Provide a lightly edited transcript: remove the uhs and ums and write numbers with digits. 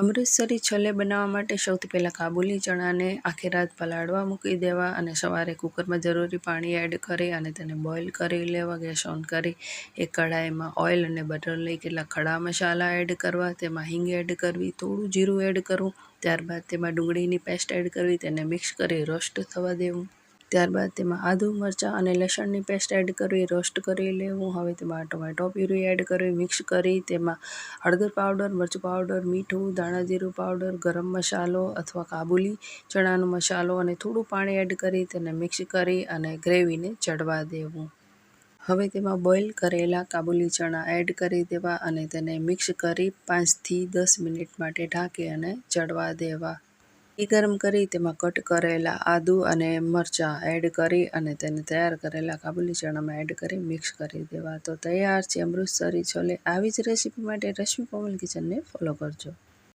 અમૃતસરી છોલે બનાવવા માટે સૌથી પહેલાં કાબુલી ચણાને આખી રાત પલાળવા મૂકી દેવા અને સવારે કુકરમાં જરૂરી પાણી એડ કરી અને તેને બોઇલ કરી લેવા. ગેસ ઓન કરી એક કઢાઈમાં ઓઇલ અને બટર લઈ કેટલાક ખડા મસાલા એડ કરવા, તેમાં હિંગ એડ કરવી, થોડું જીરું એડ કરવું. ત્યારબાદ તેમાં ડુંગળીની પેસ્ટ એડ કરવી, તેને મિક્સ કરી રોસ્ટ થવા દેવું. ત્યારબાદ તેમાં આદુ, મરચાં અને લસણની પેસ્ટ એડ કરવી, રોસ્ટ કરી લેવું. હવે તેમાં ટોમેટો પ્યુરી એડ કરવી, મિક્સ કરી તેમાં હળદર પાવડર, મરચું પાવડર, મીઠું, ધાણા જીરું પાવડર, ગરમ મસાલો અથવા કાબુલી ચણાનો મસાલો અને થોડું પાણી એડ કરી તેને મિક્સ કરી અને ગ્રેવીને ચડવા દેવું. હવે તેમાં બોઇલ કરેલા કાબુલી ચણા એડ કરી દેવા અને તેને મિક્સ કરી 5 થી 10 મિનિટ માટે ઢાંકી અને ચડવા દેવા. ઘી ગરમ કરી તેમાં કટ કરેલા આદુ અને મરચાં એડ કરી અને તેને તૈયાર કરેલા કાબુલી ચણામાં એડ કરી મિક્સ કરી દેવા. તો તૈયાર છે અમૃતસરી છોલે. આવી જ રેસીપી માટે રશ્મિ કોમલ કિચનને ફોલો કરજો.